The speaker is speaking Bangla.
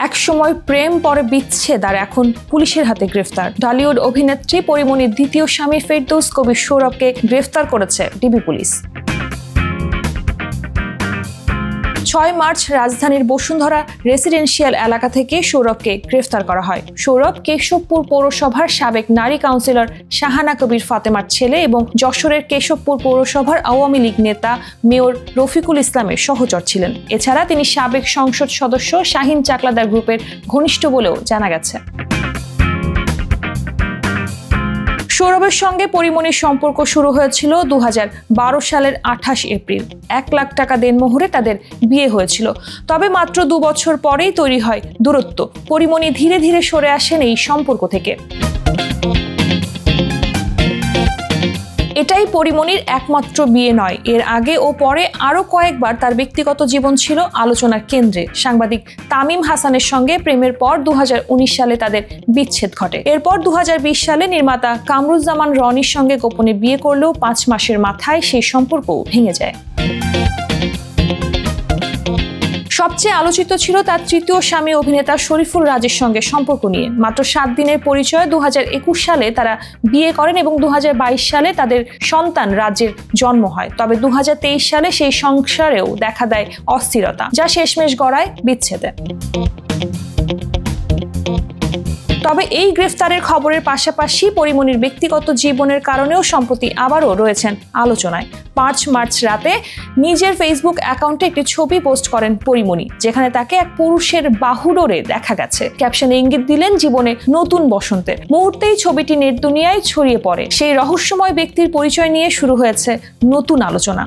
একসময় প্রেম পরে বিচ্ছেদ আর এখন পুলিশের হাতে গ্রেফতার। ঢালিউড অভিনেত্রী পরিমণির দ্বিতীয় স্বামী ফেরদৌস কবির সৌরভকে গ্রেফতার করেছে ডিবি পুলিশ। 6 মার্চ রাজধানীর বসুন্ধরা রেসিডেন্সিয়াল এলাকা থেকে সৌরভকে গ্রেফতার করা হয়। সৌরভ কেশবপুর পৌরসভার সাবেক নারী কাউন্সিলর শাহানা কবির ফাতেমার ছেলে এবং যশোরের কেশবপুর পৌরসভার আওয়ামী লীগ নেতা মেয়র রফিকুল ইসলামের সহচর ছিলেন। এছাড়া তিনি সাবেক সংসদ সদস্য শাহিন চাকলাদার গ্রুপের ঘনিষ্ঠ বলেও জানা গেছে। সৌরভের সঙ্গে পরিমণির সম্পর্ক শুরু হয়েছিল 2012 সালের 28 এপ্রিল। 1 লাখ টাকা দেনমোহরে তাদের বিয়ে হয়েছিল। তবে মাত্র 2 বছর পরেই তৈরি হয় দূরত্ব। পরিমণি ধীরে ধীরে সরে আসেন এই সম্পর্ক থেকে। এটাই পরিমণির একমাত্র বিয়ে নয়। এর আগে ও পরে আরো কয়েকবার তার ব্যক্তিগত জীবন ছিল আলোচনার কেন্দ্রে। সাংবাদিক তামিম হাসানের সঙ্গে প্রেমের পর 2019 সালে তাদের বিচ্ছেদ ঘটে। এরপর 2020 সালে নির্মাতা কামরুজ্জামান রনির সঙ্গে গোপনে বিয়ে করলেও 5 মাসের মাথায় সেই সম্পর্কও ভেঙে যায়। সবচেয়ে আলোচিত ছিল তার তৃতীয় স্বামী অভিনেতা শরীফুল রাজের সঙ্গে সম্পর্ক নিয়ে। মাত্র 7 দিনের পরিচয়ে 2021 সালে তারা বিয়ে করেন এবং 2022 সালে তাদের সন্তান রাজের জন্ম হয়। তবে 2023 সালে সেই সংসারেও দেখা দেয় অস্থিরতা, যা শেষমেশ গড়ায় বিচ্ছেদে। তবে এই গ্রেফতারের খবরের পাশাপাশি পরিমণির ব্যক্তিগত জীবনের কারণেও সম্প্রতি আবারও রয়েছেন আলোচনায়। 5 মার্চ রাতে নিজের ফেসবুক অ্যাকাউন্টে একটি ছবি পোস্ট করেন পরিমণি, যেখানে তাকে এক পুরুষের বাহুডোরে দেখা গেছে। ক্যাপশনে ইঙ্গিত দিলেন জীবনে নতুন বসন্তের। মুহূর্তেই ছবিটি নেট দুনিয়ায় ছড়িয়ে পড়ে। সেই রহস্যময় ব্যক্তির পরিচয় নিয়ে শুরু হয়েছে নতুন আলোচনা।